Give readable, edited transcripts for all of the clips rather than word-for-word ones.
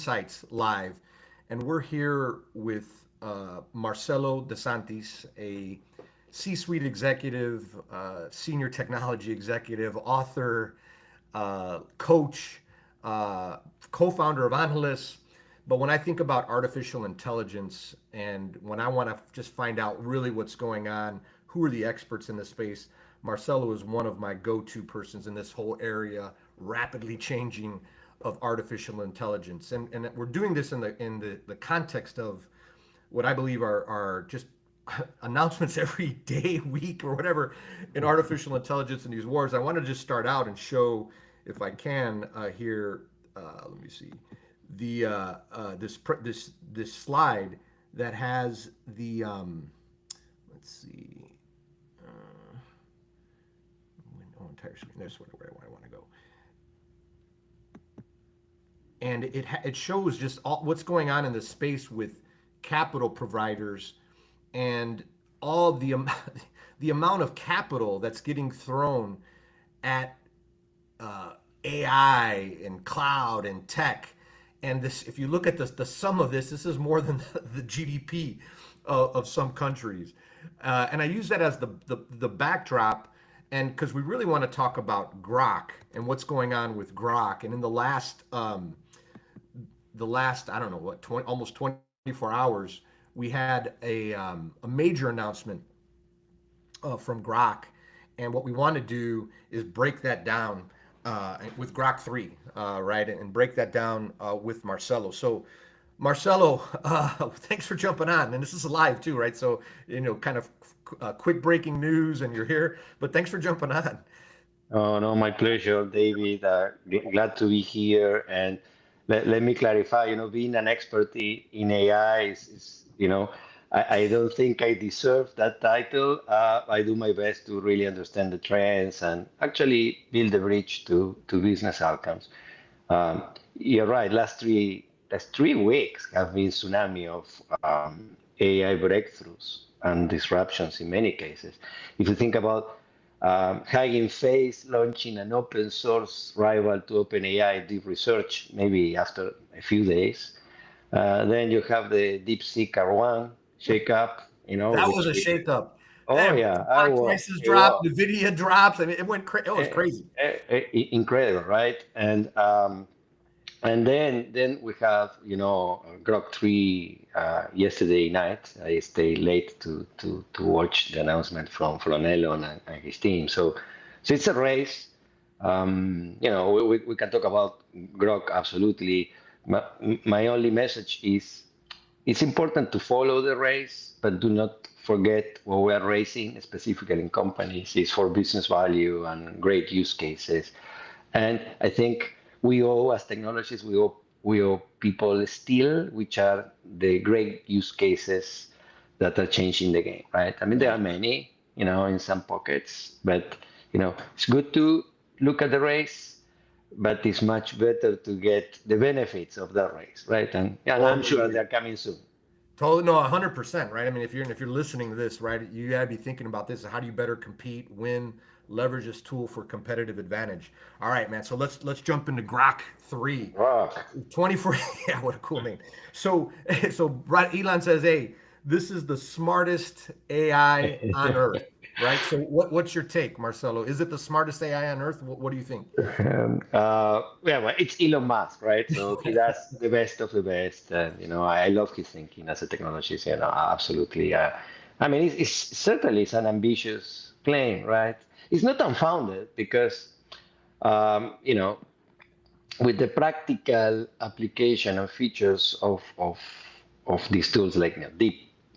Insights Live, and we're here with Marcelo De Santis, a C-suite executive, senior technology executive, author, coach, co-founder of Analyst. But when I think about artificial intelligence and when I want to just find out really what's going on, who are the experts in this space, Marcelo is one of my go-to persons in this whole area, rapidly changing of artificial intelligence. And we're doing this in the context of what I believe are just announcements every day, week, or whatever in artificial intelligence and these wars. I want to just start out and show, if I can, here. Let me see this slide that has the let's see. Entire screen. That's where I want to go. And it shows just what's going on in the space with capital providers and all the amount of capital that's getting thrown at AI and cloud and tech. And this, if you look at the sum of this is more than the GDP of some countries. And I use that as the backdrop. And because we really want to talk about Grok and what's going on with Grok. And in the last I don't know what, almost 24 hours, we had a major announcement from Grok. And what we want to do is break that down with Grok 3, right? And break that down with Marcelo. So Marcelo, thanks for jumping on. And this is live too, right? So, kind of quick breaking news and you're here, but thanks for jumping on. Oh, no, my pleasure, David. Glad to be here. And let me clarify, being an expert in AI I don't think I deserve that title. I do my best to really understand the trends and actually build a bridge to business outcomes. You're right. Last 3 weeks have been tsunami of AI breakthroughs and disruptions in many cases. If you think about Hugging Face launching an open source rival to OpenAI Deep Research, maybe after a few days. Then you have the DeepSeek R1 shakeup, That was which a shakeup. oh yeah, Stock prices dropped, Nvidia drops. I mean, it went crazy. It was crazy. Incredible, right? And then we have Grok 3 yesterday night. I stayed late to watch the announcement from Elon and his team. So it's a race. We can talk about Grok absolutely. My only message is it's important to follow the race, but do not forget what we are racing, specifically in companies, is for business value and great use cases. And I think we owe, as technologists, we owe people still, which are the great use cases that are changing the game, right? I mean, there are many, in some pockets, but it's good to look at the race, but it's much better to get the benefits of that race, right? And I'm sure they're coming soon. Totally, no, 100%, right? I mean, if you're listening to this, right, you gotta be thinking about this. How do you better compete, win, leverage this tool for competitive advantage? All right, man. So let's jump into Grok 3. Grok. 24. Yeah, what a cool name. So right, Elon says, hey, this is the smartest AI on earth. Right. So what's your take, Marcelo? Is it the smartest AI on earth? What do you think? Well, it's Elon Musk, right? So he does the best of the best, and I love his thinking as a technologist. Absolutely. I mean, it's certainly it's an ambitious claim, right? It's not unfounded because, with the practical application and features of these tools like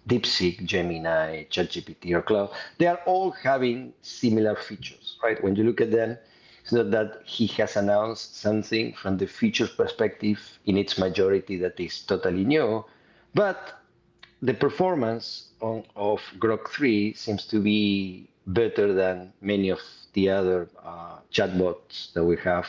DeepSeek, Gemini, ChatGPT, or Cloud, they are all having similar features, right? When you look at them, it's not that he has announced something from the features perspective in its majority that is totally new, but the performance of Grok 3 seems to be better than many of the other chatbots that we have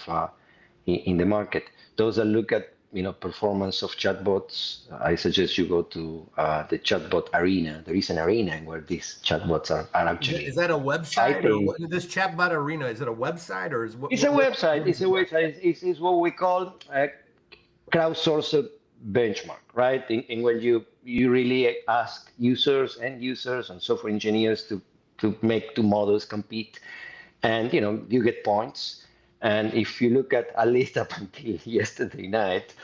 in the market. Those that look at performance of chatbots, I suggest you go to the chatbot arena. There is an arena where these chatbots are actually. Is that a website or what, this chatbot arena? Is it a website or is what? It's a website. It's a website. It's what we call crowdsourced benchmark, right? And when you really ask users, end users, and software engineers to make two models compete, and you get points. And if you look at least up until yesterday night,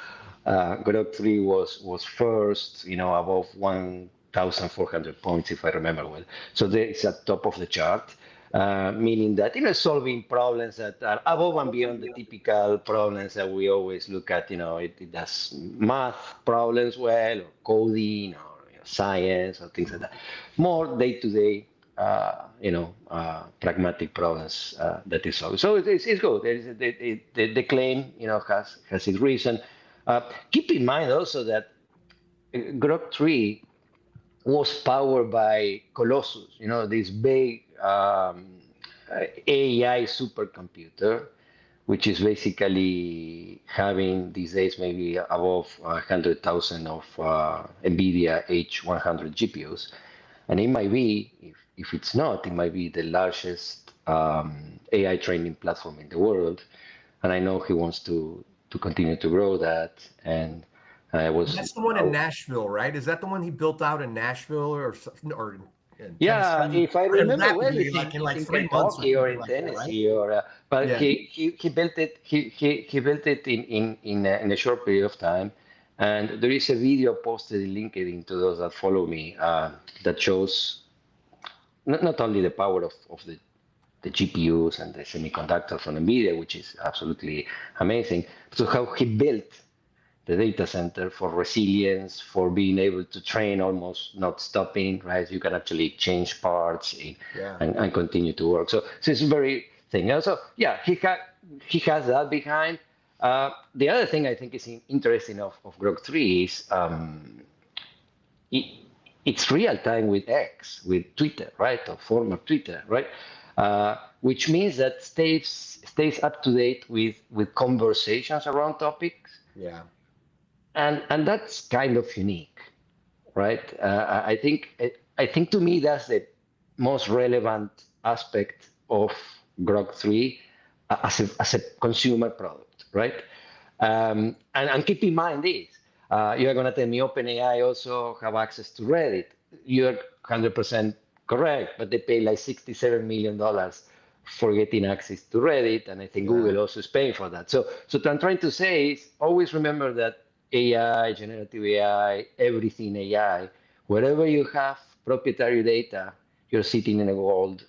Grok 3 was first, above 1,400 points, if I remember well. So there it's at top of the chart, meaning that solving problems that are above and beyond the typical problems that we always look at. It does math problems well, or coding, or science, or things like that. More day to day pragmatic problems that is solved. So it's good. The claim, has its reason. Keep in mind also that Grok 3 was powered by Colossus, this big AI supercomputer, which is basically having these days maybe above 100,000 of NVIDIA H100 GPUs. And it might be, if it's not, it might be the largest AI training platform in the world. And I know he wants to continue to grow that. And I was, That's the one in Nashville, right? Is that the one he built out in Nashville or in yeah, Tennessee? if I And remember well, rapidly, it's like in, in it's like in 3 months or Kentucky or something in like that, right? Tennessee, but Yeah. he built it he built it in a short period of time, and there is a video posted in LinkedIn to those that follow me that shows not only the power of the GPUs and the semiconductors from NVIDIA, which is absolutely amazing, so how he built the data center for resilience, for being able to train almost not stopping, right? You can actually change parts Yeah. and continue to work. So it's a very thing. So yeah, he has that behind. The other thing I think is interesting of Grok 3 is it, it's real time with X, with Twitter, right, or former Twitter, right, which means that stays up to date with conversations around topics, Yeah. and that's kind of unique, right? I think to me that's the most relevant aspect of Grok 3 as a consumer product, right? And keep in mind this: you are going to tell me OpenAI also have access to Reddit. You're 100% correct, but they pay like $67 million for getting access to Reddit, and I think Yeah. Google also is paying for that. So what I'm trying to say is always remember that AI, generative AI, everything AI, wherever you have proprietary data, you're sitting in a gold,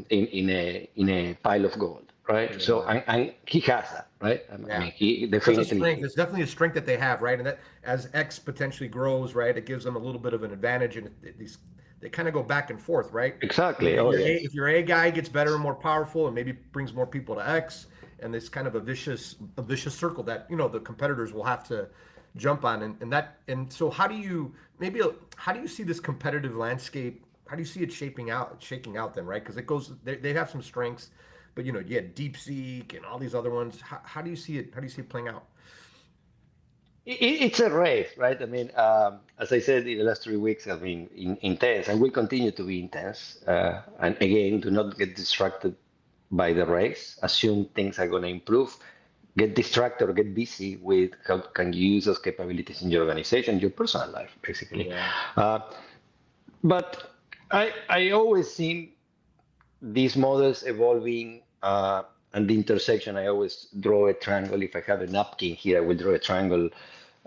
in a pile of gold, right? So Yeah. and he has that, right? I Yeah. mean, he That's a strength. definitely. It's definitely a strength that they have, right? And that as X potentially grows, right, it gives them a little bit of an advantage, and these they kind of go back and forth, right? Exactly. Oh, yes. If your A guy gets better and more powerful, and maybe brings more people to X, and it's kind of a vicious circle that the competitors will have to jump on, and so how do you see this competitive landscape? How do you see it shaking out then, right? Because they have some strengths, but you had DeepSeek and all these other ones. How do you see it? How do you see it playing out? It's a race, right? I mean, as I said, in the last 3 weeks have been intense and will continue to be intense. And again, do not get distracted by the race. Assume things are going to improve. Get distracted or get busy with how can you use those capabilities in your organization, your personal life, basically. Yeah. Uh, but I always see these models evolving, and the intersection. I always draw a triangle. If I have a napkin here, I will draw a triangle.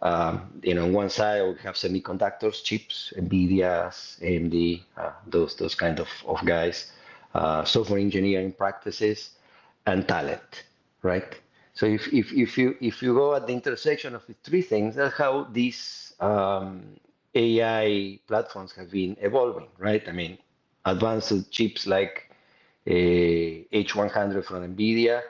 On one side I would have semiconductors, chips, NVIDIA's, AMD, those kind of guys, software engineering practices, and talent, right? So if you go at the intersection of the three things, that's how these AI platforms have been evolving, right? I mean, advanced chips like H100 from NVIDIA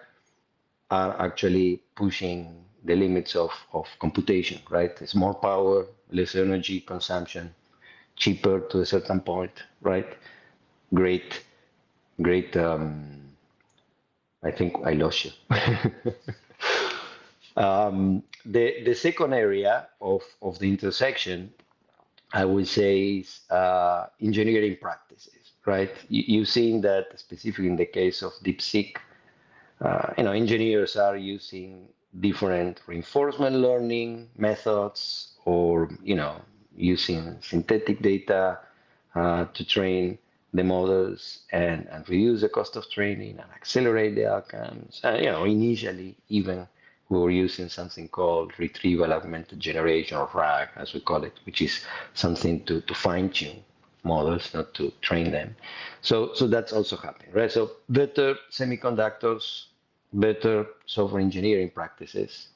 are actually pushing the limits of computation, right? It's more power, less energy consumption, cheaper to a certain point, right? Great, great. I think I lost you. The second area of the intersection, I would say, is engineering practices, right? You've seen that specifically in the case of DeepSeek. Engineers are using different reinforcement learning methods, or using synthetic data to train the models, and reduce the cost of training and accelerate the outcomes. Initially, even we were using something called retrieval augmented generation, or RAG, as we call it, which is something to fine tune models, not to train them. So that's also happening, right? So better semiconductors, better software engineering practices.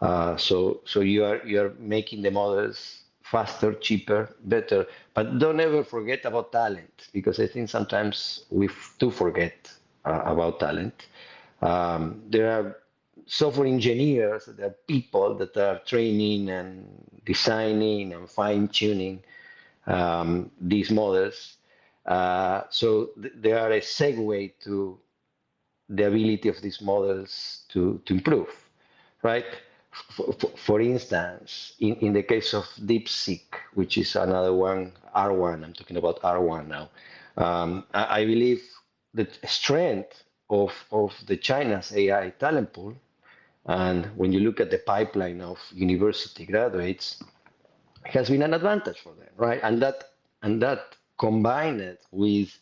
So you are making the models faster, cheaper, better. But don't ever forget about talent, because I think sometimes we do forget about talent. There are software engineers, there are people that are training and designing and fine tuning these models. They are a segue to the ability of these models to improve, right? For instance, in the case of DeepSeek, which is another one, R1, I'm talking about R1 now. I believe the strength of the China's AI talent pool, and when you look at the pipeline of university graduates, has been an advantage for them, right? And that combined with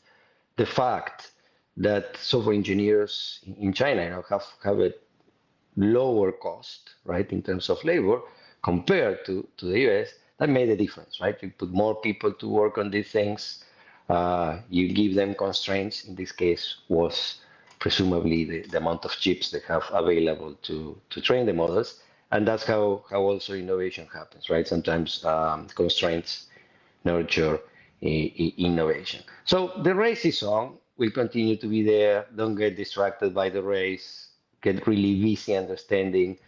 the fact that software engineers in China have a lower cost, right, in terms of labor compared to the US, that made a difference, right? You put more people to work on these things, you give them constraints. In this case, was presumably the amount of chips they have available to train the models. And that's how also innovation happens, right? Sometimes constraints nurture innovation. So the race is on. We'll continue to be there. Don't get distracted by the race. Get really busy understanding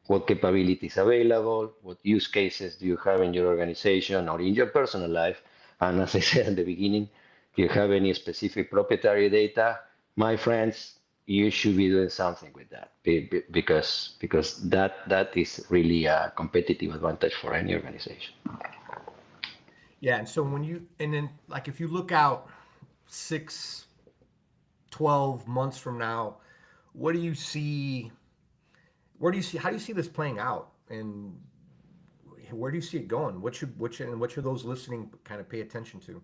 what capabilities available, what use cases do you have in your organization or in your personal life. And as I said at the beginning, if you have any specific proprietary data, my friends, you should be doing something with that, because that is really a competitive advantage for any organization. Yeah, and so and then like if you look out 6, 12 months from now, what do you see? How do you see this playing out? And where do you see it going? What should those listening kind of pay attention to?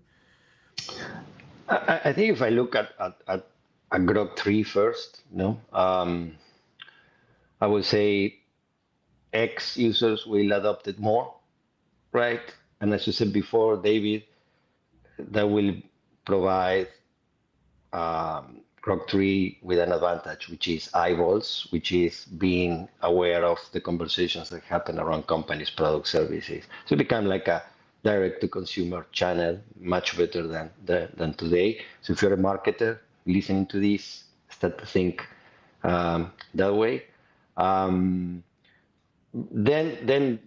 I think if I look at Grok 3 first, no, I would say X users will adopt it more, right? And as you said before, David, that will provide Grok 3 with an advantage, which is eyeballs, which is being aware of the conversations that happen around companies, product services. So it become like a direct to consumer channel, much better than today. So if you're a marketer listening to this, start to think that way. Um, then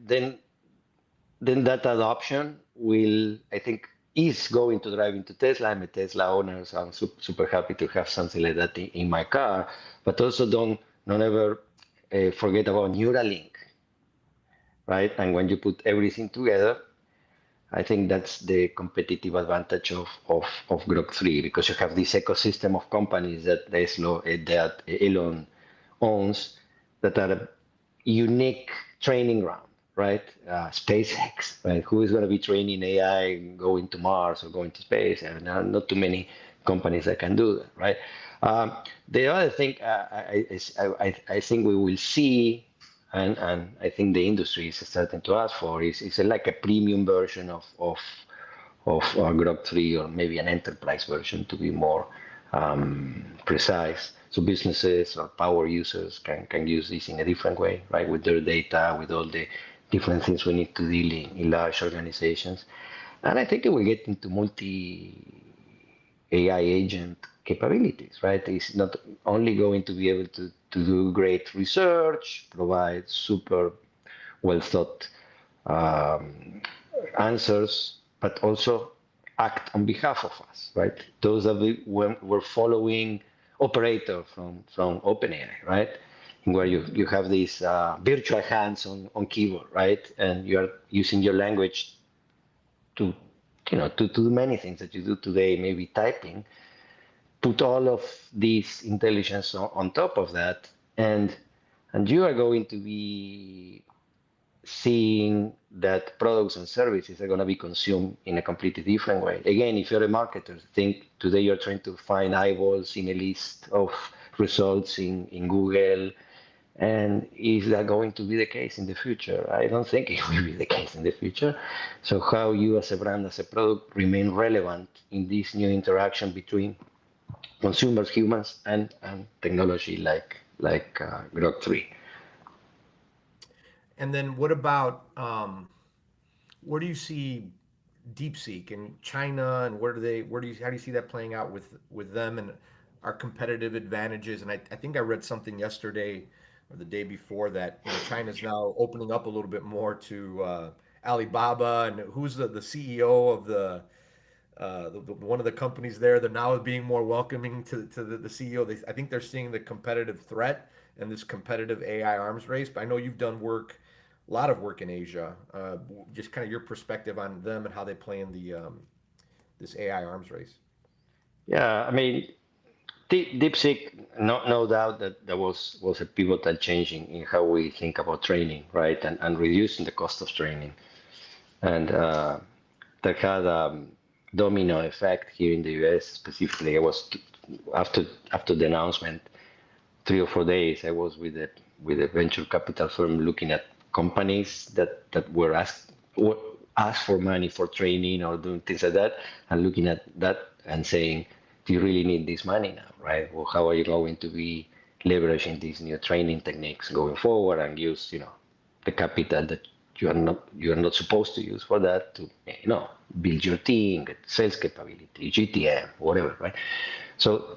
that adoption will, I think, is going to drive into Tesla. I'm a Tesla owner, so I'm super happy to have something like that in my car. But also don't ever forget about Neuralink, right? And when you put everything together, I think that's the competitive advantage of Grok 3, because you have this ecosystem of companies that Elon owns, that are a unique training ground, right? SpaceX, right? Who is going to be training AI going to Mars or going to space? And not too many companies that can do that, right? The other thing I think we will see, and I think the industry is starting to ask for, is like a premium version of Grok 3, or maybe an enterprise version to be more precise. So businesses or power users can use this in a different way, right? With their data, with all the different things we need to deal in large organizations. And I think it will get into multi AI agent capabilities, right? It's not only going to be able to do great research, provide super well thought answers, but also act on behalf of us, right? Those that were following operator from OpenAI, right? Where you have these virtual hands on keyboard, right? And you are using your language to, to do many things that you do today, maybe typing, put all of this intelligence on top of that, and And you are going to be seeing that products and services are going to be consumed in a completely different way. Again, if you're a marketer, think today you're trying to find eyeballs in a list of results in Google. And is that going to be the case in the future? I don't think it will be the case in the future. So how you as a brand, as a product, remain relevant in this new interaction between consumers, humans, and technology like Grok 3. And then what about where do you see DeepSeek in China, and where do you how do you see that playing out with them and our competitive advantages? And I think I read something yesterday or the day before that China's now opening up a little bit more to Alibaba, and who's the CEO of one of the companies there. They're now being more welcoming to the CEO. I think they're seeing the competitive threat and this competitive AI arms race. But I know you've done a lot of work in Asia. Just kind of your perspective on them and how they play in the this AI arms race. Yeah, I mean, DeepSeek, no doubt that there was a pivotal change in how we think about training, right? And reducing the cost of training. And that had a domino effect here in the US specifically. I was after the announcement, 3 or 4 days, I was with a venture capital firm looking at companies that were asked for money for training or doing things like that, and looking at that and saying, do you really need this money now, right? Well, how are you going to be leveraging these new training techniques going forward and use, the capital that you are not supposed to use for that to, build your team, get sales capability, GTM, whatever, right? So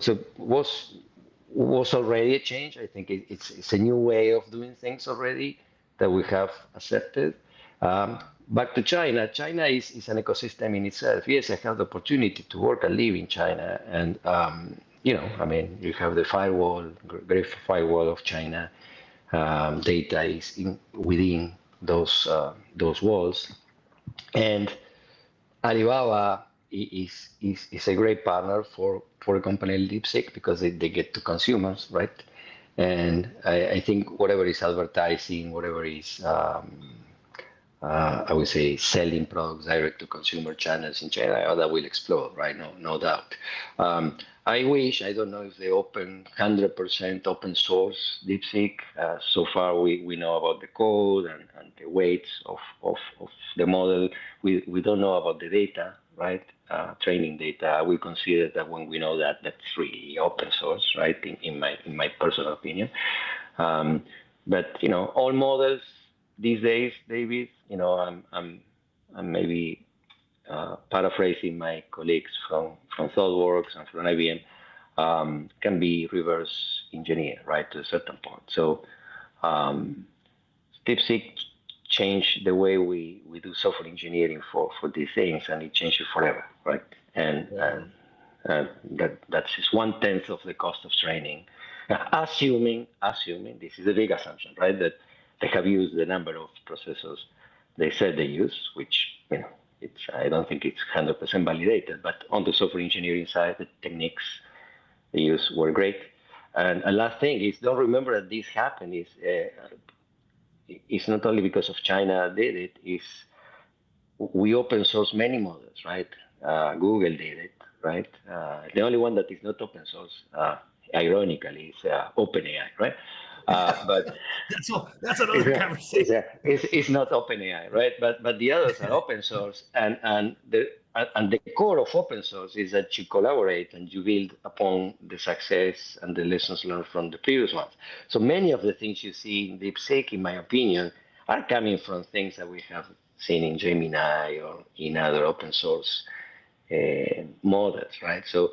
was already a change. I think it's a new way of doing things already that we have accepted. Back to China. China is an ecosystem in itself. Yes, I have the opportunity to work and live in China, and I mean, you have the firewall, great firewall of China. Data is within those walls, and Alibaba is a great partner for a company like DeepSeek because they get to consumers, right? And I think whatever is advertising, whatever is I would say selling products direct to consumer channels in China, that will explode, right? No doubt. I wish, I don't know if they open 100% open source DeepSeek. So far, we know about the code and the weights of the model. We don't know about the data, right? Training data. We consider that when we know that, that's really open source, right? In my personal opinion. But all models these days, David, I'm maybe paraphrasing my colleagues from ThoughtWorks and from IBM, can be reverse engineered, right, to a certain point. So DeepSeek changed the way we do software engineering for these things, and it changed it forever, right? And Yeah. that's just 1/10 of the cost of training. Assuming this is a big assumption, right? That they have used the number of processors they said they use, which I don't think it's 100% validated. But on the software engineering side, the techniques they use were great. And a last thing is, don't remember that this happened is it's not only because of China did it. Is we open source many models, right? Google did it, right? The only one that is not open source, ironically, is OpenAI, right? But That's another conversation. it's not OpenAI, right? But the others are open source, and the core of open source is that you collaborate and you build upon the success and the lessons learned from the previous ones. So many of the things you see in DeepSeek, in my opinion, are coming from things that we have seen in Gemini or in other open source models, right? So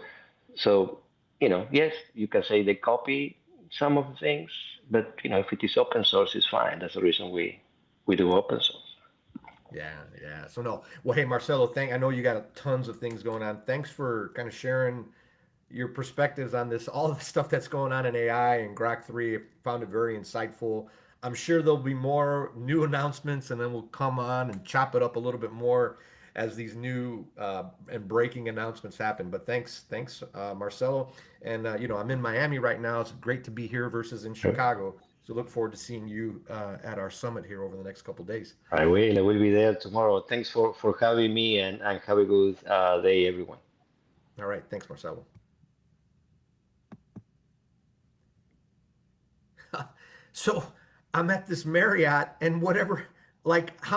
yes, you can say they copy some of the things, but if it is open source, it's fine. That's the reason we do open source. Yeah. So no. Well, hey Marcelo, I know you got tons of things going on. Thanks for kind of sharing your perspectives on this, all the stuff that's going on in AI and Grok 3. I found it very insightful. I'm sure there'll be more new announcements, and then we'll come on and chop it up a little bit more as these new and breaking announcements happen. But thanks, Marcelo. And I'm in Miami right now. It's great to be here versus in Chicago. So look forward to seeing you at our summit here over the next couple of days. I will be there tomorrow. Thanks for having me and have a good day, everyone. All right. Thanks, Marcelo. So I'm at this Marriott and whatever, like, how